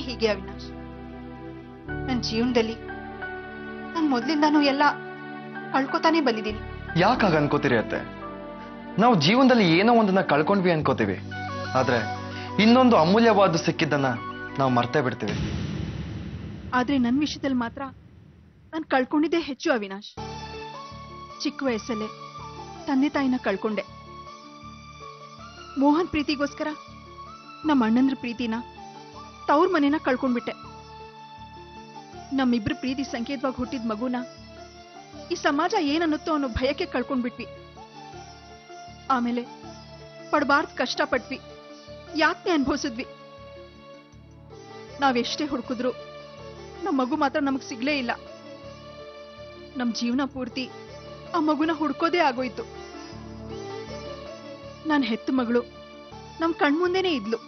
ಹೀಗೆ ಅವಿನಾಶ್. ನನ್ನ ಜೀವನದಲ್ಲಿ ನಾನು ಮೊದಲಿಂದಾನು ಎಲ್ಲ ಕಳ್ಕೊತಾನೆ ಬಂದಿದ್ದೀನಿ. ಯಾಕಾಗ ಅನ್ಕೋತೀರಿ ಅತ್ತೆ? ನಾವು ಜೀವನದಲ್ಲಿ ಏನೋ ಒಂದನ್ನ ಕಳ್ಕೊಂಡ್ವಿ ಅನ್ಕೋತೀವಿ, ಆದ್ರೆ ಇನ್ನೊಂದು ಅಮೂಲ್ಯವಾದ ಸಿಕ್ಕಿದ್ದನ್ನ ನಾವು ಮರ್ತೇ ಬಿಡ್ತೀವಿ. ಆದ್ರೆ ನನ್ನ ವಿಷಯದಲ್ಲಿ ಮಾತ್ರ ನಾನು ಕಳ್ಕೊಂಡಿದ್ದೇ ಹೆಚ್ಚು ಅವಿನಾಶ್. ಚಿಕ್ಕ ವಯಸ್ಸಲ್ಲೇ ತಂದೆ ತಾಯಿನ ಕಳ್ಕೊಂಡೆ. ಮೋಹನ್ ಪ್ರೀತಿಗೋಸ್ಕರ ನಮ್ಮ ಅಣ್ಣಂದ್ರ ಪ್ರೀತಿನ ತವ್ರ ಮನೇನ ಕಳ್ಕೊಂಡ್ಬಿಟ್ಟೆ. ನಮ್ಮಿಬ್ರು ಪ್ರೀತಿ ಸಂಕೇತವಾಗಿ ಹುಟ್ಟಿದ ಮಗುನ ಈ ಸಮಾಜ ಏನನ್ನುತ್ತೋ ಅನ್ನೋ ಭಯಕ್ಕೆ ಕಳ್ಕೊಂಡ್ಬಿಟ್ವಿ. ಆಮೇಲೆ ಪಡಬಾರ್ದು ಕಷ್ಟಪಟ್ವಿ, ಯಾತನೆ ಅನುಭವಿಸಿದ್ವಿ. ನಾವೆಷ್ಟೇ ಹುಡುಕಿದ್ರು ನಮ್ಮ ಮಗು ಮಾತ್ರ ನಮಗ್ ಸಿಗ್ಲೇ ಇಲ್ಲ. ನಮ್ ಜೀವನ ಪೂರ್ತಿ ಆ ಮಗುನ ಹುಡ್ಕೋದೇ ಆಗೋಯ್ತು. ನಾನು ಹೆತ್ತ ಮಗಳು ನಮ್ ಕಣ್ಮುಂದೆನೇ ಇದ್ಲು,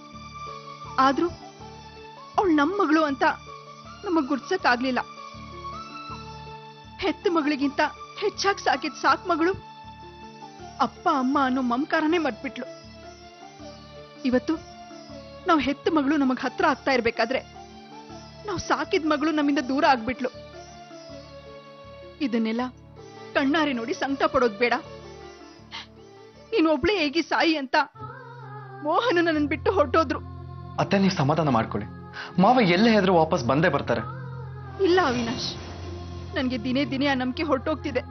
ಆದ್ರೂ ಅವಳು ನಮ್ ಮಗಳು ಅಂತ ನಮಗ್ ಗುರ್ಸಕ್ ಆಗ್ಲಿಲ್ಲ. ಹೆತ್ತ ಮಗಳಿಗಿಂತ ಹೆಚ್ಚಾಗಿ ಸಾಕಿದ್ ಸಾಕ್ ಮಗಳು ಅಪ್ಪ ಅಮ್ಮ ಅನ್ನೋ ಮಮಕಾರನೇ ಮರ್ತ್ಬಿಟ್ಲು. ಇವತ್ತು ನಾವು ಹೆತ್ತ ಮಗಳು ನಮಗ್ ಹತ್ರ ಆಗ್ತಾ ಇರ್ಬೇಕಾದ್ರೆ ನಾವು ಸಾಕಿದ ಮಗಳು ನಮ್ಮಿಂದ ದೂರ ಆಗ್ಬಿಟ್ಲು. ಇದನ್ನೆಲ್ಲ ಕಣ್ಣಾರೆ ನೋಡಿ ಸಂಕಟ ಪಡೋದ್ ಬೇಡ. ನೀನು ಒಬ್ಳೆ ಹೇಗಿ ಸಾಯಿ ಅಂತ ಮೋಹನ ನನ್ನ ಬಿಟ್ಟು ಹೊರಟೋದ್ರು. ಅತ್ತೆ, ನೀವು ಸಮಾಧಾನ ಮಾಡ್ಕೊಳ್ಳಿ. ಮಾವ ಎಲ್ಲೇ ಹೆದ್ರು ವಾಪಸ್ ಬಂದೇ ಬರ್ತಾರೆ. ಇಲ್ಲ ಅವಿನಾಶ್, ನನ್ಗೆ ದಿನೇ ದಿನೇ ಆ ನಂಬಿಕೆ ಹೊರಟೋಗ್ತಿದೆ.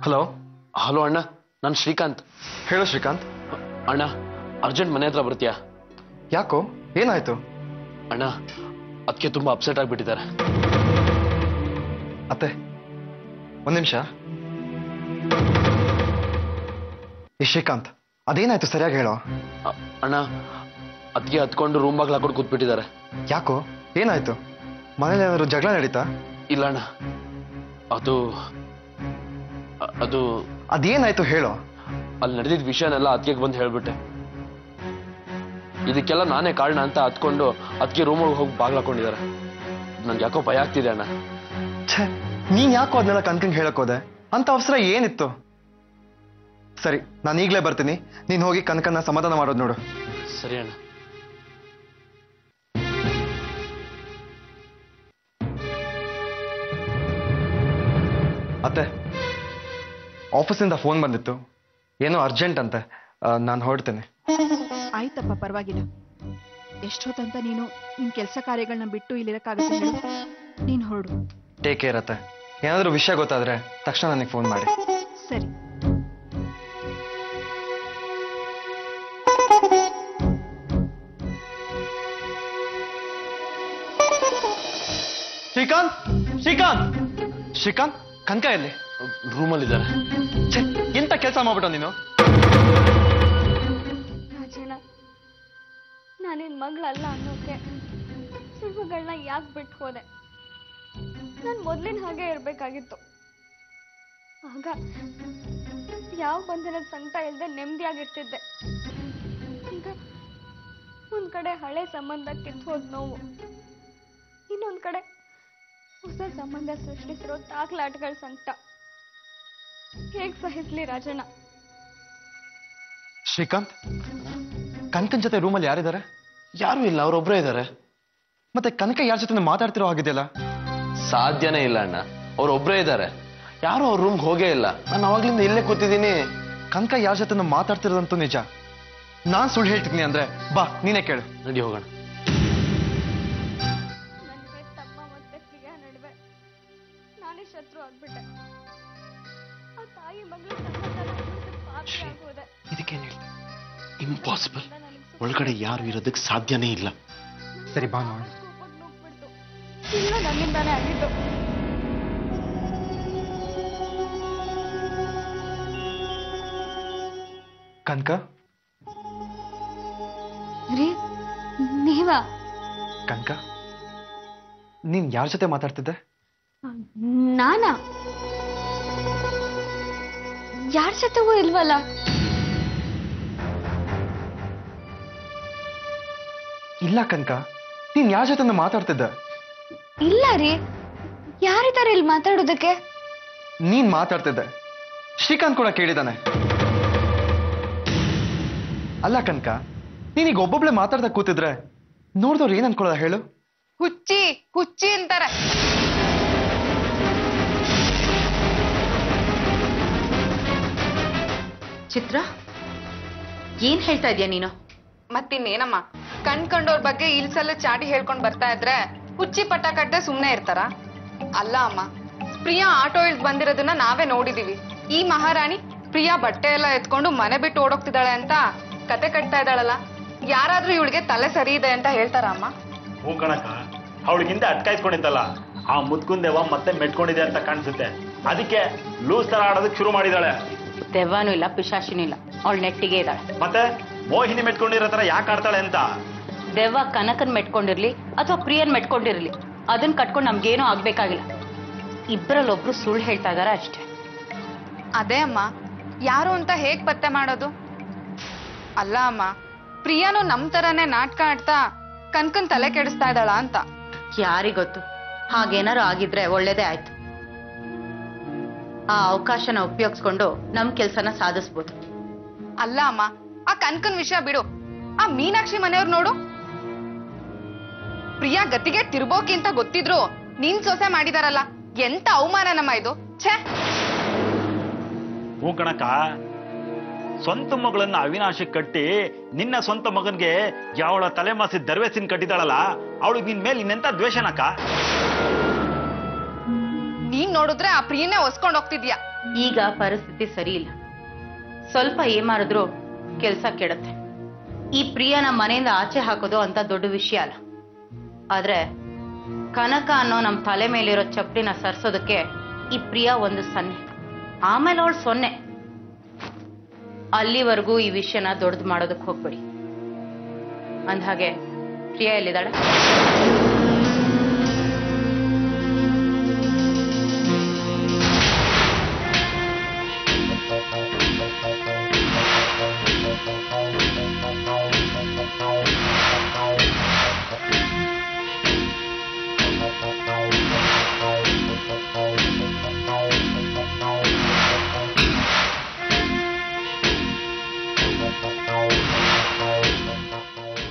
ಹಲೋ ಹಲೋ ಅಣ್ಣ, ನಾನು ಶ್ರೀಕಾಂತ್. ಹೇಳು ಶ್ರೀಕಾಂತ್. ಅಣ್ಣ, ಅರ್ಜೆಂಟ್ ಮನೆ ಹತ್ರ ಬರ್ತೀಯಾ? ಯಾಕೋ, ಏನಾಯ್ತು? ಅಣ್ಣ, ಅದಕ್ಕೆ ತುಂಬಾ ಅಪ್ಸೆಟ್ ಆಗ್ಬಿಟ್ಟಿದ್ದಾರೆ. ಅತ್ತೆ, ಒಂದ್ ನಿಮಿಷ. ಈ ಶ್ರೀಕಾಂತ್, ಅದೇನಾಯ್ತು ಸರಿಯಾಗಿ ಹೇಳೋ. ಅಣ್ಣ, ಅದಕ್ಕೆ ಹತ್ಕೊಂಡು ರೂಮ್ ಬಾಗ್ಲು ಹಾಕೊಂಡು ಕೂತ್ಬಿಟ್ಟಿದ್ದಾರೆ. ಯಾಕೋ, ಏನಾಯ್ತು? ಮನೇಲಿ ಏನಾದ್ರು ಜಗಳ ನಡೀತಾ? ಇಲ್ಲ ಅಣ್ಣ, ಅದು ಅದು ಅದೇನಾಯ್ತು ಹೇಳೋ. ಅಲ್ಲಿ ನಡೆದಿದ್ದ ವಿಷಯನೆಲ್ಲ ಅದಕ್ಕೆ ಬಂದು ಹೇಳ್ಬಿಟ್ಟೆ. ಇದಕ್ಕೆಲ್ಲ ನಾನೇ ಕಾರಣ ಅಂತ ಹತ್ಕೊಂಡು ಅದಕ್ಕೆ ರೂಮಿಗೆ ಹೋಗಿ ಬಾಗ್ಲು ಹಾಕೊಂಡಿದ್ದಾರೆ. ನನ್ಗೆ ಯಾಕೋ ಭಯ ಆಗ್ತಿದೆ ಅಣ್ಣ. ಛೇ, ನೀನ್ ಯಾಕೋ ಅದನ್ನೆಲ್ಲ ಕನ್ಕಂಗ್ ಹೇಳಕ್ ಹೋದೆ? ಅಂತ ಅವಸರ ಏನಿತ್ತು? ಸರಿ, ನಾನು ಈಗ್ಲೇ ಬರ್ತೀನಿ. ನೀನ್ ಹೋಗಿ ಕನಕನ್ನ ಸಮಾಧಾನ ಮಾಡೋದು ನೋಡು. ಸರಿ ಅಣ್ಣ. ಅತ್ತೆ, ಆಫೀಸಿಂದ ಫೋನ್ ಬಂದಿತ್ತು, ಏನೋ ಅರ್ಜೆಂಟ್ ಅಂತೆ. ನಾನು ಹೊರಡ್ತೇನೆ. ಆಯ್ತಪ್ಪ, ಪರವಾಗಿಲ್ಲ. ಎಷ್ಟೊತ್ತಂತ ನೀನು ನಿನ್ ಕೆಲಸ ಕಾರ್ಯಗಳನ್ನ ಬಿಟ್ಟು ಇಲ್ಲಿರಕ್ಕಾಗುತ್ತೆ ಹೇಳು? ನೀನ್ ಹೊರಡು. ಟೇಕ್ ಕೇರ್ ಅತ್ತೆ. ಏನಾದ್ರೂ ವಿಷಯ ಗೊತ್ತಾದ್ರೆ ತಕ್ಷಣ ನನಗೆ ಫೋನ್ ಮಾಡಿ. ಸರಿ. ಶ್ರೀಕಾಂತ್, ಶ್ರೀಕಾಂತ್, ಶ್ರೀಕಾಂತ್, ಕನಕ ಎಲ್ಲಿ? ರೂಮಲ್ಲಿದ್ದಾರೆ. ಎಂತ ಕೆಲಸ ಮಾಡ್ಬಿಟ್ಟು ನೀನು? ರಾಜಣ್ಣ, ನಾನಿನ್ ಮಗಳಲ್ಲ ಅನ್ನೋಕೆ ಸುಳ್ಳುಗಳನ್ನ ಯಾಕೆ ಬಿಟ್ಟು ಹೋದೆ? ನಾನು ಮೊದ್ಲಿನ ಹಾಗೆ ಇರ್ಬೇಕಾಗಿತ್ತು. ಆಗ ಯಾವ ಬಂಧನದ ಸಂಕಟ ಇಲ್ಲದೆ ನೆಮ್ಮದಿಯಾಗಿರ್ತಿದ್ದೆ. ಈಗ ಒಂದ್ ಕಡೆ ಹಳೆ ಸಂಬಂಧ ಕಿತ್ತು ಹೋದ್ ನೋವು, ಇನ್ನೊಂದ್ ಕಡೆ ಹೊಸ ಸಂಬಂಧ ಸೃಷ್ಟಿಸಿರೋ ತಾಕ್ಲಾಟಗಳ ಸಂಕಟ. ಹೇಗ್ ಸಹಿಸ್ಲಿ ರಾಜಣ್ಣ? ಶ್ರೀಕಾಂತ್, ಕನಕನ್ ಜೊತೆ ರೂಮಲ್ಲಿ ಯಾರಿದ್ದಾರೆ? ಯಾರು ಇಲ್ಲ, ಅವರೊಬ್ಬರೇ ಇದ್ದಾರೆ. ಮತ್ತೆ ಕನಕ ಯಾರ ಜೊತೆ ಮಾತಾಡ್ತಿರೋ ಹಾಗಿದೆಯಲ್ಲ? ಸಾಧ್ಯನೇ ಇಲ್ಲ ಅಣ್ಣ, ಅವರೊಬ್ಬರೇ ಇದ್ದಾರೆ. ಯಾರು ಅವ್ರ ರೂಮ್ಗೆ ಹೋಗೇ ಇಲ್ಲ. ನಾನು ಅವಾಗ್ಲಿಂದ ಇಲ್ಲೇ ಕೂತಿದ್ದೀನಿ. ಕನಕ ಯಾರ ಜೊತೆ ಮಾತಾಡ್ತಿರೋದಂತೂ ನಿಜ. ನಾನ್ ಸುಳ್ಳು ಹೇಳ್ತೀನಿ ಅಂದ್ರೆ ಬಾ, ನೀನೇ ಕೇಳು. ನಡಿ ಹೋಗೋಣ. ನನಗೆ ತಮ್ಮ ಮತ್ತೆ ಪ್ರಿಯ ನಡುವೆ ನಾನೇ ಶತ್ರು ಆಗ್ಬಿಟ್ಟೆ. ಆ ತಾಯಿ ಮಗಳು ಪಾಪಿ ಆಗೋದೆ. ಇದಕ್ಕೇನು ಹೇಳಿ? ಇಂಪಾಸಿಬಲ್. ಒಳಗಡೆ ಯಾರು ಇರೋದಕ್ಕೆ ಸಾಧ್ಯನೇ ಇಲ್ಲ. ಸರಿ, ಬಾ ನೋಡು. ನುಗ್ಬಿಡ್ತು. ಇಲ್ಲ, ನನ್ನಿಂದಾನೇ ಆಗಿದ್ದು. ಕನಕ, ರೀ, ನೀವಾ? ಕನಕ, ನೀನ್ ಯಾರ ಜೊತೆ ಮಾತಾಡ್ತಿದ್ದೆ? ನಾನಾ? ಯಾರ ಜೊತೆಗೂ ಇಲ್ವಲ್ಲ. ಇಲ್ಲ ಕನಕ, ನೀನ್ ಯಾರ ಜೊತೆ ಮಾತಾಡ್ತಿದ್ದೆ? ಇಲ್ಲ ರೀ, ಯಾರಿದ್ದಾರೆ ಇಲ್ಲಿ ಮಾತಾಡೋದಕ್ಕೆ? ನೀನ್ ಮಾತಾಡ್ತಿದ್ದೆ. ಶ್ರೀಕಾಂತ್ ಕೂಡ ಕೇಳಿದಾನೆ. ಅಲ್ಲ ಕನಕ, ನೀನೀಗ ಒಬ್ಬೊಬ್ಳೆ ಮಾತಾಡ್ತಾ ಕೂತಿದ್ರೆ ನೋಡ್ದವ್ರು ಏನ್ ಅನ್ಕೊಳ್ಳೋದ ಹೇಳು? ಹುಚ್ಚಿ ಹುಚ್ಚಿ ಅಂತಾರೆ. ಚಿತ್ರ, ಏನ್ ಹೇಳ್ತಾ ಇದೀಯ ನೀನು? ಮತ್ತಿನ್ನೇನಮ್ಮ, ಕಂಡವ್ರ ಬಗ್ಗೆ ಇಲ್ಸಲ್ಲ ಚಾಡಿ ಹೇಳ್ಕೊಂಡ್ ಬರ್ತಾ ಇದ್ರೆ ಹುಚ್ಚಿ ಪಟ್ಟ ಕಟ್ಟೆ ಸುಮ್ನೆ ಇರ್ತಾರ? ಅಲ್ಲ ಅಮ್ಮ, ಪ್ರಿಯಾ ಆಟೋ ಇಳ್ದ್ ಬಂದಿರೋದನ್ನ ನಾವೇ ನೋಡಿದೀವಿ. ಈ ಮಹಾರಾಣಿ ಪ್ರಿಯಾ ಬಟ್ಟೆ ಎಲ್ಲ ಎತ್ಕೊಂಡು ಮನೆ ಬಿಟ್ಟು ಓಡೋಗ್ತಿದ್ದಾಳೆ ಅಂತ ಕತೆ ಕಟ್ತಾ ಇದ್ದಾಳಲ್ಲ, ಯಾರಾದ್ರೂ ಇವಳಿಗೆ ತಲೆ ಸರಿ ಇದೆ ಅಂತ ಹೇಳ್ತಾರ ಅಮ್ಮ? ಹೂ ಕಣಕ, ಅವಳಿಗಿಂತ ಅಟ್ಕಾಯಿಸ್ಕೊಂಡಿದ್ದಲ್ಲ, ಆ ಮುತ್ಕುಂದೆವ ಮತ್ತೆ ಮೆಟ್ಕೊಂಡಿದೆ ಅಂತ ಕಾಣಿಸುತ್ತೆ. ಅದಕ್ಕೆ ಲೂಸ್ ತರ ಆಡೋದಕ್ಕೆ ಶುರು ಮಾಡಿದಾಳೆ. ದೆವ್ವನೂ ಇಲ್ಲ, ಪಿಶಾಚಿನೂ ಇಲ್ಲ, ಅವಳು ನೆಟ್ಟಿಗೆ ಇದ್ದಾಳೆ. ಮತ್ತೆ ಮೋಹಿನಿ ಮೆಟ್ಕೊಂಡಿರೋ ತರ ಯಾಕೆ ಆಡ್ತಾಳೆ ಅಂತ? ದೆವ್ವ ಕನಕನ್ ಮೆಟ್ಕೊಂಡಿರ್ಲಿ ಅಥವಾ ಪ್ರಿಯನ್ ಮೆಟ್ಕೊಂಡಿರ್ಲಿ, ಅದನ್ನ ಕಟ್ಕೊಂಡು ನಮ್ಗೇನೂ ಆಗ್ಬೇಕಾಗಿಲ್ಲ. ಇಬ್ಬರಲ್ಲೊಬ್ರು ಸುಳ್ಳು ಹೇಳ್ತಾ ಇದಾರೆ ಅಷ್ಟೇ. ಅದೇ ಅಮ್ಮ, ಯಾರು ಅಂತ ಹೇಗ್ ಪತ್ತೆ ಮಾಡೋದು? ಅಲ್ಲ ಅಮ್ಮ, ಪ್ರಿಯಾನು ನಮ್ ತರಾನೇ ನಾಟಕ ಆಡ್ತಾ ಕನ್ಕನ್ ತಲೆ ಕೆಡಿಸ್ತಾ ಇದ್ದಾಳ ಅಂತ. ಯಾರಿಗೊತ್ತು? ಹಾಗೇನಾರು ಆಗಿದ್ರೆ ಒಳ್ಳೇದೇ ಆಯ್ತು. ಆ ಅವಕಾಶನ ಉಪಯೋಗಿಸ್ಕೊಂಡು ನಮ್ ಕೆಲ್ಸನ ಸಾಧಿಸ್ಬೋದು. ಅಲ್ಲ ಅಮ್ಮ, ಆ ಕನ್ಕನ್ ವಿಷಯ ಬಿಡು. ಆ ಮೀನಾಕ್ಷಿ ಮನೆಯವ್ರು ನೋಡು, ಪ್ರಿಯಾ ಗತಿಗೆ ತಿರ್ಬೋಕಿ ಅಂತ ಗೊತ್ತಿದ್ರು ನೀನ್ ಸೊಸೆ ಮಾಡಿದಾರಲ್ಲ, ಎಂತ ಅವಮಾನನಮ್ಮ ಇದು. ಛೇ! ಹೂ ಕಣಕ, ಸ್ವಂತ ಮಗಳನ್ನ ಅವಿನಾಶಕ್ಕೆ ಕಟ್ಟಿ ನಿನ್ನ ಸ್ವಂತ ಮಗನ್ಗೆ ಯಾವಳ ತಲೆಮಾಸಿ ದರ್ವೇಸಿನ ಕಟ್ಟಿದಾಳಲ್ಲ, ಅವಳಿಗೆ ನಿನ್ ಮೇಲೆ ಇನ್ನೆಂತ ದ್ವೇಷನಕ್ಕ? ನೀನ್ ನೋಡಿದ್ರೆ ಆ ಪ್ರಿಯನೇ ಒಸ್ಕೊಂಡ್ ಹೋಗ್ತಿದ್ಯಾ. ಈಗ ಪರಿಸ್ಥಿತಿ ಸರಿ ಇಲ್ಲ. ಸ್ವಲ್ಪ ಏಮಾರಿದ್ರು ಕೆಲ್ಸ ಕೆಡತ್ತೆ. ಈ ಪ್ರಿಯನ ಮನೆಯಿಂದ ಆಚೆ ಹಾಕೋದು ಅಂತ ದೊಡ್ಡ ವಿಷಯ ಅಲ್ಲ. ಆದ್ರೆ ಕನಕ ಅನ್ನೋ ನಮ್ ತಲೆ ಮೇಲಿರೋ ಚಪ್ಪಲಿನ ಸರ್ಸೋದಕ್ಕೆ ಈ ಪ್ರಿಯ ಒಂದು ಸನ್ನೆ, ಆಮೇಲೆ ಅವಳು ಸೊನ್ನೆ. ಅಲ್ಲಿವರೆಗೂ ಈ ವಿಷಯನ ದೊಡ್ಡದು ಮಾಡೋದಕ್ಕೆ ಹೋಗ್ಬೇಡಿ. ಅಂದ್ಹಾಗೆ ಪ್ರಿಯಾ ಎಲ್ಲಿದ್ದಾಳೆ?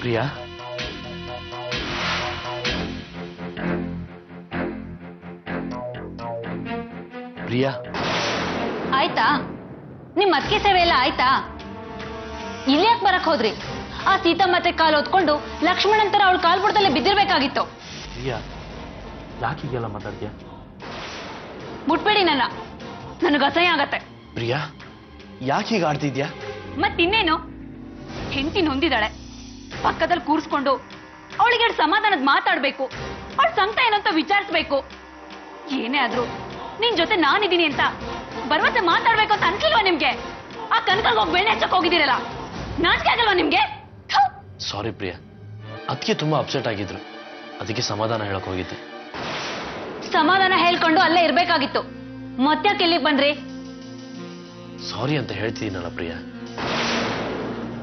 ಪ್ರಿಯಾ, ಪ್ರಿಯಾ, ಆಯ್ತಾ ನಿಮ್ ಅತ್ತಿಗೆ ಸೇವೆ ಎಲ್ಲ ಆಯ್ತಾ? ಇಲ್ಲಿ ಯಾಕೆ ಬರಕ್ ಹೋದ್ರಿ? ಆ ಸೀತಮ್ಮತ್ತೆ ಕಾಲು ಹೊತ್ಕೊಂಡು ಲಕ್ಷ್ಮಣನ್ ತರ ಅವಳು ಕಾಲ್ಬುಡದಲ್ಲೇ ಬಿದ್ದಿರ್ಬೇಕಾಗಿತ್ತು. ಪ್ರಿಯಾ, ಯಾಕೆ ಹೀಗೆಲ್ಲ ಮಾತಾಡ್ತೀಯ? ಮುಟ್ಬೇಡಿ ನನ್ನ, ನನಗೆ ಅಸಹ್ಯ ಆಗತ್ತೆ. ಪ್ರಿಯಾ, ಯಾಕೆ ಹೀಗೆ ಆಡ್ತಿದ್ಯಾ? ಮತ್ತಿನ್ನೇನು, ಹೆಂಡತಿ ನೊಂದಿದ್ದಾಳೆ, ಪಕ್ಕದಲ್ಲಿ ಕೂರಿಸ್ಕೊಂಡು ಅವಳಿಗೆ ಸಮಾಧಾನದ ಮಾತಾಡ್ಬೇಕು, ಅವಳ ಸಂಕಟ ಏನಂತ ವಿಚಾರಿಸ್ಬೇಕು. ಏನೇ ಆದ್ರೂ ನಿನ್ ಜೊತೆ ನಾನಿದ್ದೀನಿ ಅಂತ ಭರವಸೆ ಮಾತಾಡ್ಬೇಕು ಅಂತ ಅನ್ಸಿಲ್ವಾ ನಿಮ್ಗೆ? ಆ ಕನಕಾಗ ಹೋಗಿ ಬೆಣ್ಣೆ ಹಚ್ಚಕ್ ಹೋಗಿದ್ದೀರಲ್ಲ, ನಾಚಿಕೆ ಆಗಲ್ವಾ ನಿಮ್ಗೆ? ಸಾರಿ ಪ್ರಿಯಾ, ಅದಕ್ಕೆ ತುಂಬಾ ಅಪ್ಸೆಟ್ ಆಗಿದ್ರು, ಅದಕ್ಕೆ ಸಮಾಧಾನ ಹೇಳಕ್ ಹೋಗಿದ್ದೆ. ಸಮಾಧಾನ ಹೇಳ್ಕೊಂಡು ಅಲ್ಲೇ ಇರ್ಬೇಕಾಗಿತ್ತು, ಮತ್ತ್ಯಾಕೆ ಇಲ್ಲಿಗೆ ಬಂದ್ರಿ? ಸಾರಿ ಅಂತ ಹೇಳ್ತಿದ್ದೀನಲ್ಲ ಪ್ರಿಯಾ.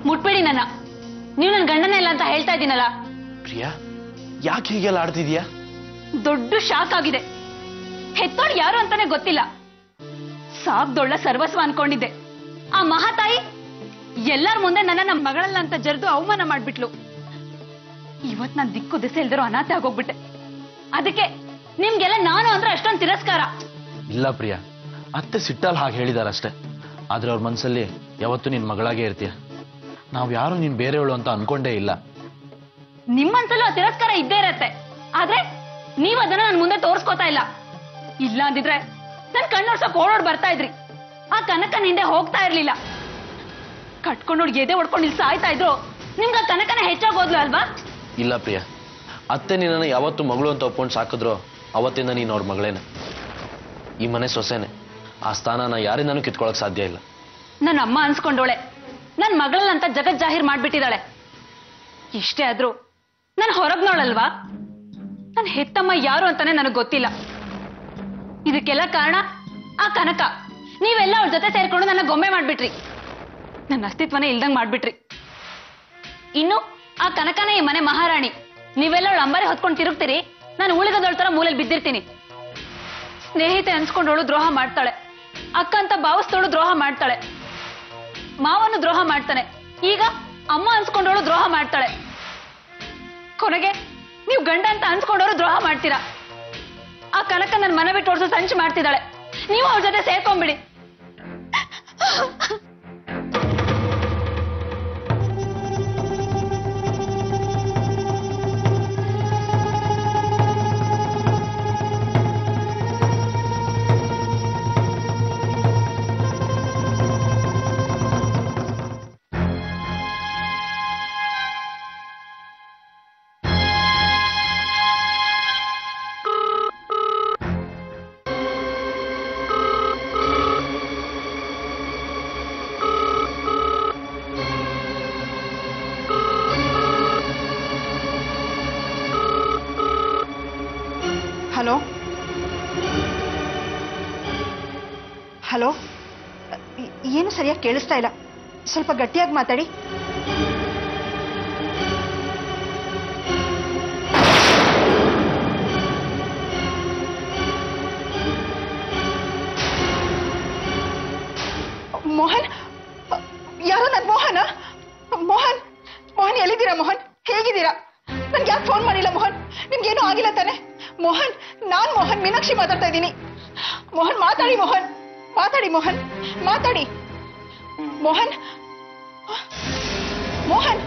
ಮುಟ್ಬೇಡಿ ನನ್ನ, ನೀವು ನನ್ ಗಂಡನೇ ಇಲ್ಲ ಅಂತ ಹೇಳ್ತಾ ಇದ್ದೀನಲ್ಲ. ಪ್ರಿಯಾ, ಯಾಕೆ ಹೀಗೆಲ್ಲ ಆಡ್ತಿದ್ಯಾ? ದೊಡ್ಡ ಶಾಕ್ ಆಗಿದೆ. ಹೆತ್ತೋಳು ಯಾರು ಅಂತಾನೆ ಗೊತ್ತಿಲ್ಲ, ಸಾಕ್ದೊಳ್ಳ ಸರ್ವಸ್ವ ಅನ್ಕೊಂಡಿದ್ದೆ. ಆ ಮಹಾತಾಯಿ ಎಲ್ಲರ ಮುಂದೆ ನನ್ನ ನಮ್ಮ ಮಗಳಲ್ಲ ಅಂತ ಜರ್ದು ಅವಮಾನ ಮಾಡ್ಬಿಟ್ಲು. ಇವತ್ ನಾನ್ ದಿಕ್ಕು ದಿಸೆ ಇಲ್ದಿರೋ ಅನಾಥೆ ಆಗೋಗ್ಬಿಟ್ಟೆ. ಅದಕ್ಕೆ ನಿಮ್ಗೆಲ್ಲ ನಾನು ಅಂದ್ರೆ ಅಷ್ಟೊಂದು ತಿರಸ್ಕಾರ. ಇಲ್ಲ ಪ್ರಿಯಾ, ಅತ್ತೆ ಸಿಟ್ಟಲ್ಲಿ ಹಾಗೆ ಹೇಳಿದಾರಷ್ಟೇ, ಆದ್ರೆ ಅವ್ರ ಮನ್ಸಲ್ಲಿ ಯಾವತ್ತೂ ನಿನ್ ಮಗಳಾಗೇ ಇರ್ತೀಯ. ನಾವ್ ಯಾರು ನೀನ್ ಬೇರೆಯವಳು ಅಂತ ಅನ್ಕೊಂಡೇ ಇಲ್ಲ. ನಿಮ್ ಮನ್ಸಲ್ಲೂ ಆ ತಿರಸ್ಕಾರ ಇದ್ದೇ ಇರತ್ತೆ, ಆದ್ರೆ ನೀವ್ ಅದನ್ನ ನನ್ ಮುಂದೆ ತೋರ್ಸ್ಕೊತಾ ಇಲ್ಲ. ಇಲ್ಲ ಅಂದಿದ್ರೆ ನನ್ ಕಣ್ಣೋಡ್ಸಕ್ ಓಡೋಡ್ ಬರ್ತಾ ಇದ್ರಿ, ಆ ಕನಕನ ಹಿಂದೆ ಹೋಗ್ತಾ ಇರ್ಲಿಲ್ಲ. ಕಟ್ಕೊಂಡೋಡ್ ಎದೆ ಹೊಡ್ಕೊಂಡು ಇಲ್ಲಿ ಸಾಯ್ತಾ ಇದ್ರು, ನಿಮ್ಗ ಕನಕನ ಹೆಚ್ಚಾಗೋದ್ಲು ಅಲ್ವಾ? ಇಲ್ಲ ಪ್ರಿಯಾ, ಅತ್ತೆ ನಿನ್ನನ್ನು ಯಾವತ್ತು ಮಗಳು ಅಂತ ಒಪ್ಕೊಂಡು ಸಾಕಿದ್ರು ಅವತ್ತಿಂದ ನೀನು ಅವ್ರ ಮಗಳೇನೆ, ಈ ಮನೆ ಸೊಸೆನೆ. ಆ ಸ್ಥಾನನ ಯಾರಿಂದನೂ ಕಿತ್ಕೊಳಕ್ ಸಾಧ್ಯ ಇಲ್ಲ. ನನ್ನ ಅಮ್ಮ ಅನ್ಸ್ಕೊಂಡೋಳೆ, ನನ್ ಮಗಳನ್ನಂತ ಜಗತ್ ಜಾಹೀರ್ ಮಾಡ್ಬಿಟ್ಟಿದ್ದಾಳೆ. ಇಷ್ಟೇ ಆದ್ರೂ ನಾನು ಹೊರಗ್ನೋಳಲ್ವಾ? ನನ್ ಹೆತ್ತಮ್ಮ ಯಾರು ಅಂತಾನೆ ನನಗ್ ಗೊತ್ತಿಲ್ಲ. ಇದಕ್ಕೆಲ್ಲ ಕಾರಣ ಆ ಕನಕ. ನೀವೆಲ್ಲ ಅವ್ರ ಜೊತೆ ಸೇರ್ಕೊಂಡು ನನ್ನ ಗೊಂಬೆ ಮಾಡ್ಬಿಟ್ರಿ, ನನ್ನ ಅಸ್ತಿತ್ವನೇ ಇಲ್ದಂಗ್ ಮಾಡ್ಬಿಟ್ರಿ. ಇನ್ನು ಆ ಕನಕನೇ ಈ ಮನೆ ಮಹಾರಾಣಿ. ನೀವೆಲ್ಲ ಅವಳು ಅಂಬಾರಿ ಹೊತ್ಕೊಂಡು ತಿರುಗ್ತೀರಿ, ನಾನು ಉಳಿಗದೊಳ ತರ ಮೂಲೆಯಲ್ಲಿ ಬಿದ್ದಿರ್ತೀನಿ. ಸ್ನೇಹಿತೆ ಅನ್ಸ್ಕೊಂಡವಳು ದ್ರೋಹ ಮಾಡ್ತಾಳೆ, ಅಕ್ಕ ಅಂತ ಭಾವಿಸ್ತೋಳು ದ್ರೋಹ ಮಾಡ್ತಾಳೆ, ಮಾವನು ದ್ರೋಹ ಮಾಡ್ತಾನೆ, ಈಗ ಅಮ್ಮ ಅನ್ಸ್ಕೊಂಡವಳು ದ್ರೋಹ ಮಾಡ್ತಾಳೆ. ಕೊನೆಗೆ ನೀವು ಗಂಡ ಅಂತ ಅನ್ಸ್ಕೊಂಡವರು ದ್ರೋಹ ಮಾಡ್ತೀರಾ. ಆ ಕನಕ ನನ್ನ ಮನೆ ಬಿಟ್ಟು ಓಡಿಸೋ ಸಂಚು ಮಾಡ್ತಿದ್ದಾಳೆ. ನೀವು ಅವ್ರ ಜೊತೆ ಸೇರ್ಕೊಂಡ್ಬಿಡಿ. ಹಲೋ ಹಲೋ, ಏನು ಸರಿಯಾಗಿ ಕೇಳಿಸ್ತಾ ಇಲ್ಲ, ಸ್ವಲ್ಪ ಗಟ್ಟಿಯಾಗಿ ಮಾತಾಡಿ. ಮೋಹನ್, ಯಾರೋ ನನ್ ಮೋಹನ? ಮೋಹನ್, ಮೋಹನ್ ಎಲ್ಲಿದ್ದೀರಾ? ಮೋಹನ್ ಹೇಗಿದ್ದೀರಾ? ನನ್ಗೆ ಯಾಕೆ ಫೋನ್ ಮಾಡಿಲ್ಲ? ಮೋಹನ್ ನಿಮ್ಗೇನು ಆಗಿಲ್ಲ ತಾನೆ? ಮೋಹನ್, ನಾನ್ ಮೋಹನ್, ಮೀನಾಕ್ಷಿ ಮಾತಾಡ್ತಾ ಇದ್ದೀನಿ. ಮೋಹನ್ ಮಾತಾಡಿ. ಮೋಹನ್ ಮಾತಾಡಿ. ಮೋಹನ್ ಮಾತಾಡಿ. ಮೋಹನ್, ಮೋಹನ್,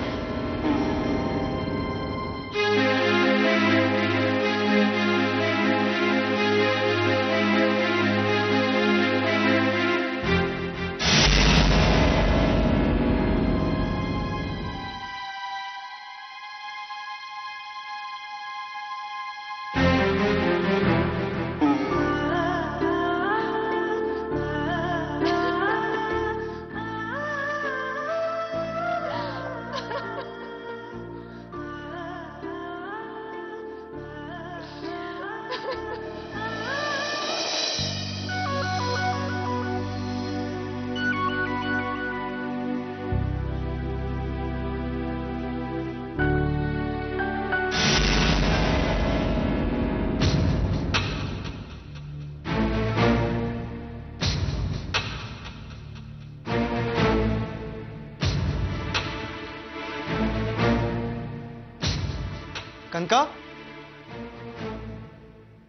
ಕನಕ,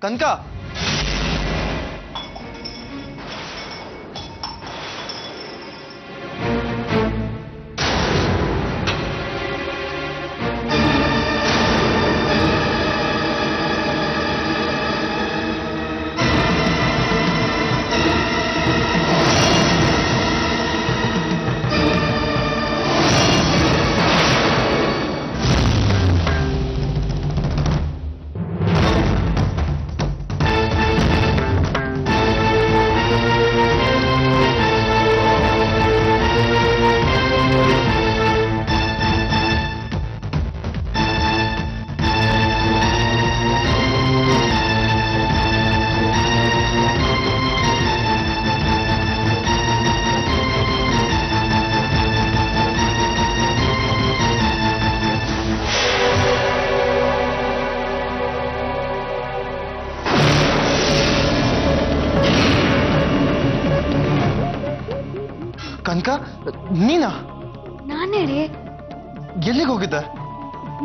ಕನಕ, ಕನಕ, ನೀನಾ? ನಾನೇ ರೀ. ಎಲ್ಲಿಗೆ ಹೋಗಿದ್ದೆ?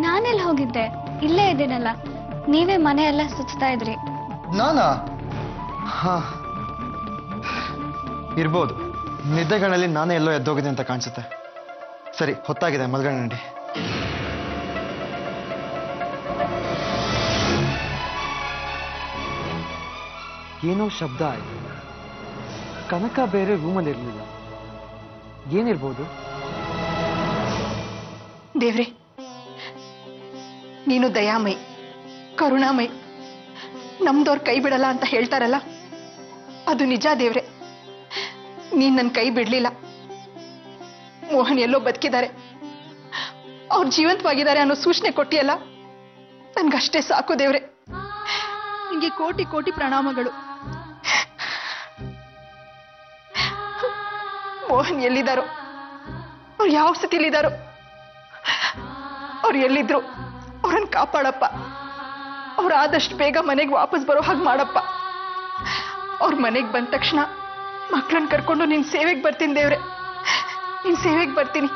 ನಾನೆಲ್ಲಿ ಹೋಗಿದ್ದೆ? ಇಲ್ಲೇ ಇದ್ದೀನಲ್ಲ. ನೀವೇ ಮನೆ ಎಲ್ಲ ಸುತ್ತಾ ಇದ್ರಿ. ನಾನಾ? ಹಾ, ಇರ್ಬೋದು. ನಿದ್ದೆಗಳಲ್ಲಿ ನಾನೇ ಎಲ್ಲೋ ಎದ್ದೋಗಿದೆ ಅಂತ ಕಾಣಿಸುತ್ತೆ. ಸರಿ, ಹೊತ್ತಾಗಿದೆ, ಮಲ್ಗಣ ನಡಿ. ಏನೋ ಶಬ್ದ ಆಯ್ತು. ಕನಕ ಬೇರೆ ರೂಮಲ್ಲಿ ಇರಲಿಲ್ಲ. ಏನಿರ್ಬೋದು? ದೇವ್ರೆ, ನೀನು ದಯಾಮಯಿ, ಕರುಣಾಮಯಿ, ನಮ್ದವ್ರ ಕೈ ಬಿಡಲ್ಲ ಅಂತ ಹೇಳ್ತಾರಲ್ಲ, ಅದು ನಿಜ ದೇವ್ರೆ. ನೀನ್ ನನ್ನ ಕೈ ಬಿಡ್ಲಿಲ್ಲ. ಮೋಹನ್ ಎಲ್ಲೋ ಬದುಕಿದ್ದಾರೆ, ಅವ್ರು ಜೀವಂತವಾಗಿದ್ದಾರೆ ಅನ್ನೋ ಸೂಚನೆ ಕೊಟ್ಟಿಯಲ್ಲ, ನನ್ಗಷ್ಟೇ ಸಾಕು ದೇವ್ರೆ. ನಿಂಗೆ ಕೋಟಿ ಕೋಟಿ ಪ್ರಣಾಮಗಳು. ಮೋಹನ್ ಎಲ್ಲಿದ್ದಾರೋ, ಅವ್ರು ಯಾವ ಸ್ಥಿತಿಲಿದ್ದಾರೋ, ಅವ್ರು ಎಲ್ಲಿದ್ರು ಅವ್ರನ್ನ ಕಾಪಾಡಪ್ಪ. ಅವ್ರು ಆದಷ್ಟು ಬೇಗ ಮನೆಗೆ ವಾಪಸ್ ಬರೋ ಹಾಗೆ ಮಾಡಪ್ಪ. ಅವ್ರ ಮನೆಗೆ ಬಂದ ತಕ್ಷಣ ಮಕ್ಕಳನ್ನ ಕರ್ಕೊಂಡು ನಿನ್ ಸೇವೆಗೆ ಬರ್ತೀನಿ ದೇವ್ರೆ, ನಿನ್ ಸೇವೆಗೆ ಬರ್ತೀನಿ.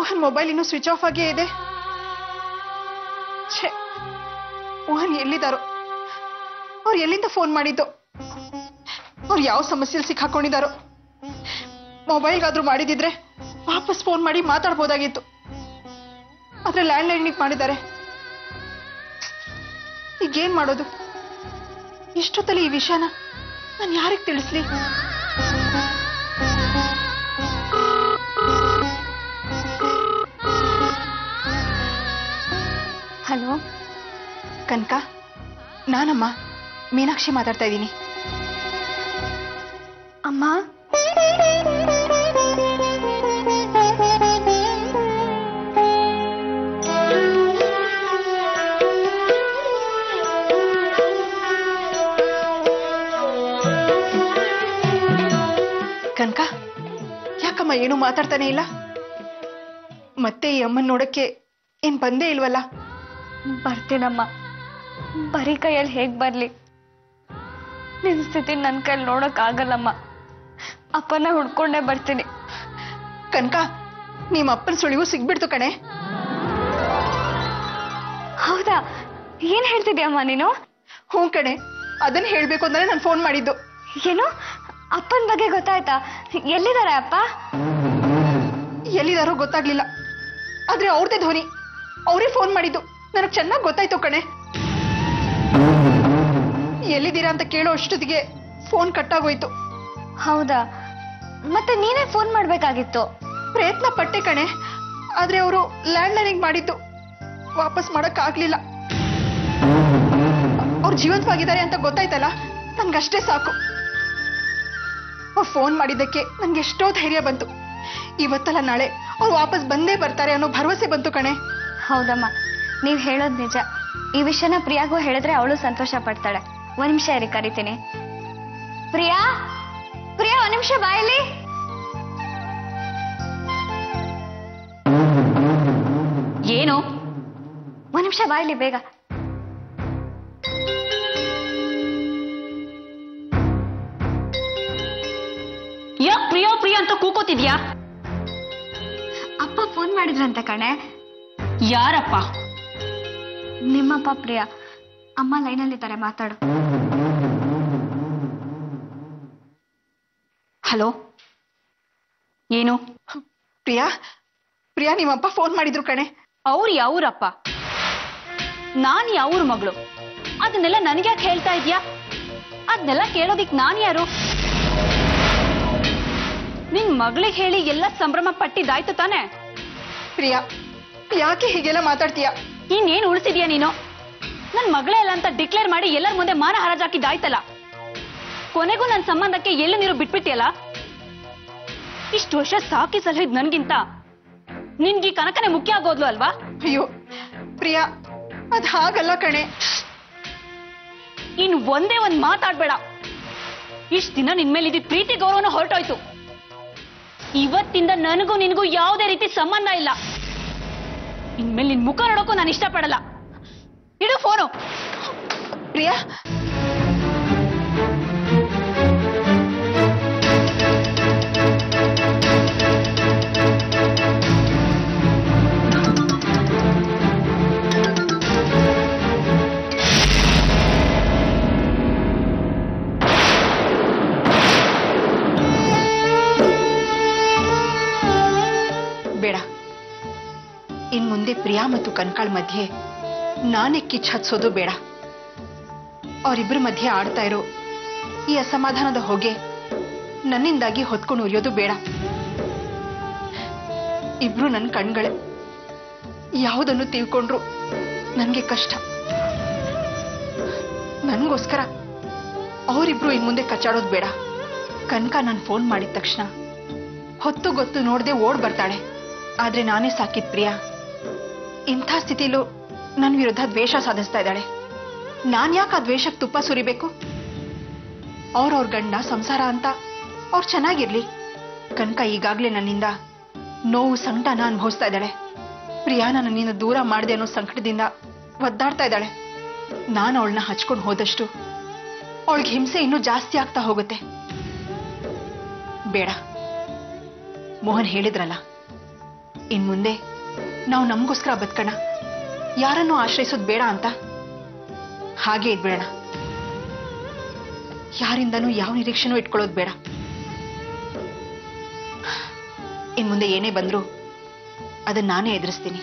ಮೋಹನ್ ಮೊಬೈಲ್ ಇನ್ನೂ ಸ್ವಿಚ್ ಆಫ್ ಆಗೇ ಇದೆ. ಛೇ, ಮೋಹನ್ ಎಲ್ಲಿದ್ದಾರೋ? ಅವ್ರು ಎಲ್ಲಿಂದ ಫೋನ್ ಮಾಡಿದ್ದು? ಅವ್ರು ಯಾವ ಸಮಸ್ಯೆಯಲ್ಲಿ ಸಿಕ್ಕಾಕೊಂಡಿದ್ದಾರೋ? ಮೊಬೈಲ್ಗಾದ್ರೂ ಮಾಡಿದಿದ್ರೆ ವಾಪಸ್ ಫೋನ್ ಮಾಡಿ ಮಾತಾಡ್ಬೋದಾಗಿತ್ತು. ಆದ್ರೆ ಲ್ಯಾಂಡ್ ಲೈನ್ಗೆ ಮಾಡಿದ್ದಾರೆ. ಈಗೇನ್ ಮಾಡೋದು? ಇಷ್ಟೊತ್ತಲ್ಲಿ ಈ ವಿಷಯನ ನಾನು ಯಾರಿಗೆ ತಿಳಿಸ್ಲಿ? ಹಲೋ ಕನಕ, ನಾನಮ್ಮ ಮೀನಾಕ್ಷಿ ಮಾತಾಡ್ತಾ ಇದ್ದೀನಿ. ಅಮ್ಮ, ಕನಕ, ಯಾಕಮ್ಮ ಏನು ಮಾತಾಡ್ತಾನೆ ಇಲ್ಲ? ಮತ್ತೆ ಈ ಅಮ್ಮನ್ ನೋಡಕ್ಕೆ ಏನ್ ಬಂದೇ ಇಲ್ವಲ್ಲ? ಬರ್ತೀನಮ್ಮ. ಬರೀ ಕೈಯಲ್ಲಿ ಹೇಗ್ ಬರ್ಲಿ? ನಿನ್ ಸ್ಥಿತಿ ನನ್ ಕೈಲಿ ನೋಡಕ್ ಆಗಲ್ಲಮ್ಮ. ಅಪ್ಪನ ಹುಡ್ಕೊಂಡೇ ಬರ್ತೀನಿ. ಕನಕ, ನಿಮ್ಮ ಅಪ್ಪನ ಸುಳಿವು ಸಿಗ್ಬಿಡ್ತು ಕಣೆ. ಹೌದಾ? ಏನ್ ಹೇಳ್ತಿದ್ಯಮ್ಮ ನೀನು? ಹ್ಞೂ ಕಣೆ, ಅದನ್ನ ಹೇಳ್ಬೇಕು ಅಂದ್ರೆ ನಾನು ಫೋನ್ ಮಾಡಿದ್ದು. ಏನು? ಅಪ್ಪನ ಬಗ್ಗೆ ಗೊತ್ತಾಯ್ತಾ? ಎಲ್ಲಿದ್ದಾರೆ ಅಪ್ಪ? ಎಲ್ಲಿದಾರೋ ಗೊತ್ತಾಗ್ಲಿಲ್ಲ. ಆದ್ರೆ ಅವ್ರದೇ ಧ್ವನಿ, ಅವರೇ ಫೋನ್ ಮಾಡಿದ್ದು. ನನಗ್ ಚೆನ್ನಾಗಿ ಗೊತ್ತಾಯ್ತು ಕಣೆ. ಎಲ್ಲಿದ್ದೀರಾ ಅಂತ ಕೇಳೋ ಅಷ್ಟೊತ್ತಿಗೆ ಫೋನ್ ಕಟ್ಟಾಗೋಯ್ತು. ಹೌದಾ? ಮತ್ತೆ ನೀನೇ ಫೋನ್ ಮಾಡ್ಬೇಕಾಗಿತ್ತು. ಪ್ರಯತ್ನ ಪಟ್ಟೆ ಕಣೆ, ಆದ್ರೆ ಅವರು ಲ್ಯಾಂಡ್ ಲೈನಿಗೆ ಮಾಡಿದ್ದು. ವಾಪಸ್ ಮಾಡಕ್ ಆಗ್ಲಿಲ್ಲ. ಅವ್ರು ಜೀವಂತವಾಗಿದ್ದಾರೆ ಅಂತ ಗೊತ್ತಾಯ್ತಲ್ಲ, ನನ್ಗಷ್ಟೇ ಸಾಕು. ಅವ್ರು ಫೋನ್ ಮಾಡಿದ್ದಕ್ಕೆ ನನ್ಗೆ ಎಷ್ಟೋ ಧೈರ್ಯ ಬಂತು. ಇವತ್ತಲ್ಲ ನಾಳೆ ಅವ್ರು ವಾಪಸ್ ಬಂದೇ ಬರ್ತಾರೆ ಅನ್ನೋ ಭರವಸೆ ಬಂತು ಕಣೆ. ಹೌದಮ್ಮ, ನೀವ್ ಹೇಳೋದ್ ನಿಜ. ಈ ವಿಷಯನ ಪ್ರಿಯಾಗೂ ಹೇಳಿದ್ರೆ ಅವಳು ಸಂತೋಷ ಪಡ್ತಾಳೆ. ಒಂದ್ ನಿಮಿಷ ಇರಿ, ಕರಿತೀನಿ. ಪ್ರಿಯಾ, ಪ್ರಿಯಾ, ಒಂದ್ ನಿಮಿಷ ಬಾಯಲ್ಲಿ. ಏನು? ಒಂದ್ ನಿಮಿಷ ಬಾಯಲ್ಲಿ, ಬೇಗ. ಯಾಕೆ ಪ್ರಿಯಾ ಪ್ರಿಯಾ ಅಂತ ಕೂಕೋತಿದ್ಯಾ? ಅಪ್ಪ ಫೋನ್ ಮಾಡಿದ್ರಂತೆ ಕಣೆ. ಯಾರಪ್ಪ? ನಿಮ್ಮಪ್ಪ ಪ್ರಿಯಾ. ಅಮ್ಮ ಲೈನಲ್ಲಿದ್ದಾರೆ, ಮಾತಾಡು. ಹಲೋ, ಏನು? ಪ್ರಿಯಾ, ಪ್ರಿಯಾ, ನಿಮ್ಮಪ್ಪ ಫೋನ್ ಮಾಡಿದ್ರು ಕಣೆ. ಅವ್ರು ಯಾವ್ರಪ್ಪ? ನಾನ್ ಯಾವ್ರ ಮಗಳು? ಅದನ್ನೆಲ್ಲ ನನ್ಗ್ಯಾಕೆ ಹೇಳ್ತಾ ಇದ್ಯಾ? ಅದನ್ನೆಲ್ಲ ಕೇಳೋದಿಕ್ ನಾನ್ ಯಾರು? ನಿನ್ ಮಗಳಿಗೆ ಹೇಳಿ ಎಲ್ಲ ಸಂಭ್ರಮ ಪಟ್ಟಿದ್ದಾಯ್ತು ತಾನೆ? ಪ್ರಿಯಾ, ಯಾಕೆ ಹೀಗೆಲ್ಲ ಮಾತಾಡ್ತೀಯಾ? ಇನ್ನೇನು ಉಳಿಸಿದ್ಯಾ ನೀನು? ನನ್ ಮಗಳೇ ಅಲ್ಲ ಅಂತ ಡಿಕ್ಲೇರ್ ಮಾಡಿ ಎಲ್ಲರ ಮುಂದೆ ಮಾನ ಹರಾಜಾಕಿದ್ದಾಯ್ತಲ್ಲ. ಕೊನೆಗೂ ನನ್ನ ಸಂಬಂಧಕ್ಕೆ ಎಲ್ಲಿ ನೀರು ಬಿಟ್ಬಿಟ್ಟಿಯಲ್ಲ. ಇಷ್ಟು ವರ್ಷ ಸಾಕಿ ಸಲಹಿದ್ ನನ್ಗಿಂತ ನಿನ್ಗೆ ಕನಕನೇ ಮುಖ್ಯ ಆಗೋದ್ಲು ಅಲ್ವಾ? ಅಯ್ಯೋ ಪ್ರಿಯಾ, ಅದ್ ಹಾಗಲ್ಲ ಕಣೆ. ಇನ್ ಒಂದೇ ಒಂದ್ ಮಾತಾಡ್ಬೇಡ. ಇಷ್ಟ ದಿನ ನಿನ್ ಮೇಲೆ ಇದ್ದಿದ್ ಪ್ರೀತಿ ಗೌರವನ ಹೊರಟೋಯ್ತು. ಇವತ್ತಿಂದ ನನಗೂ ನಿನಗೂ ಯಾವುದೇ ರೀತಿ ಸಂಬಂಧ ಇಲ್ಲ. ಇನ್ಮೇಲೆ ನಿನ್ ಮುಖ ನೋಡೋಕ್ಕೂ ನಾನು ಇಷ್ಟಪಡಲ್ಲ. ಇಡು ಫೋನು. ಪ್ರಿಯಾ, ಬೇಡ. ಇನ್ ಮುಂದೆ ಪ್ರಿಯಾ ಮತ್ತು ಕನಕಾಳ್ ಮಧ್ಯೆ ನಾನೇ ಕಿಚ್ಚು ಹಚ್ಚೋದು ಬೇಡ. ಅವರಿಬ್ಬರ ಮಧ್ಯೆ ಆಡ್ತಾ ಇರೋ ಈ ಅಸಮಾಧಾನದ ಹೊಗೆ ನನ್ನಿಂದಾಗಿ ಹೊತ್ಕೊಂಡು ಉರಿಯೋದು ಬೇಡ. ಇಬ್ರು ನನ್ನ ಕಣ್ಗಳೇ. ಯಾವುದನ್ನು ತಿಳ್ಕೊಂಡ್ರು ನನ್ಗೆ ಕಷ್ಟ. ನನ್ಗೋಸ್ಕರ ಅವರಿಬ್ರು ಇನ್ ಮುಂದೆ ಕಚ್ಚಾಡೋದು ಬೇಡ. ಕನಕ ನಾನು ಫೋನ್ ಮಾಡಿದ ತಕ್ಷಣ ಹೊತ್ತು ಗೊತ್ತು ನೋಡದೆ ಓಡ್ ಬರ್ತಾಳೆ. ಆದ್ರೆ ನಾನೇ ಸಾಕಿದ್ ಪ್ರಿಯಾ ಇಂಥ ಸ್ಥಿತಿಲೂ ನನ್ನ ವಿರುದ್ಧ ದ್ವೇಷ ಸಾಧಿಸ್ತಾ ಇದ್ದಾಳೆ. ನಾನ್ ಯಾಕೆ ಆ ದ್ವೇಷಕ್ಕೆ ತುಪ್ಪ ಸುರಿಬೇಕು? ಅವ್ರವ್ರ ಗಂಡ ಸಂಸಾರ ಅಂತ ಅವ್ರು ಚೆನ್ನಾಗಿರ್ಲಿ. ಕನಕ ಈಗಾಗ್ಲೇ ನನ್ನಿಂದ ನೋವು ಸಂಕಟನ ಅನುಭವಿಸ್ತಾ ಇದ್ದಾಳೆ. ಪ್ರಿಯಾನ ನನ್ನಿಂದ ದೂರ ಮಾಡದೆ ಅನ್ನೋ ಸಂಕಟದಿಂದ ಒದ್ದಾಡ್ತಾ ಇದ್ದಾಳೆ. ನಾನು ಅವಳನ್ನ ಹಚ್ಕೊಂಡು ಹೋದಷ್ಟು ಅವಳಿಗೆ ಹಿಂಸೆ ಇನ್ನೂ ಜಾಸ್ತಿ ಆಗ್ತಾ ಹೋಗುತ್ತೆ. ಬೇಡ. ಮೋಹನ್ ಹೇಳಿದ್ರಲ್ಲ, ಇನ್ ಮುಂದೆ ನಾವು ನಮಗೋಸ್ಕರ ಬದುಕೋಣ, ಯಾರನ್ನೂ ಆಶ್ರಯಿಸೋದು ಬೇಡ ಅಂತ ಹಾಗೆ ಇದ್ಬಿಡೋಣ. ಯಾರಿಂದನೂ ಯಾವ ನಿರೀಕ್ಷೆನೂ ಇಟ್ಕೊಳ್ಳೋದು ಬೇಡ. ಇನ್ ಮುಂದೆ ಏನೇ ಬಂದ್ರೂ ಅದನ್ನ ನಾನೇ ಎದುರಿಸ್ತೀನಿ.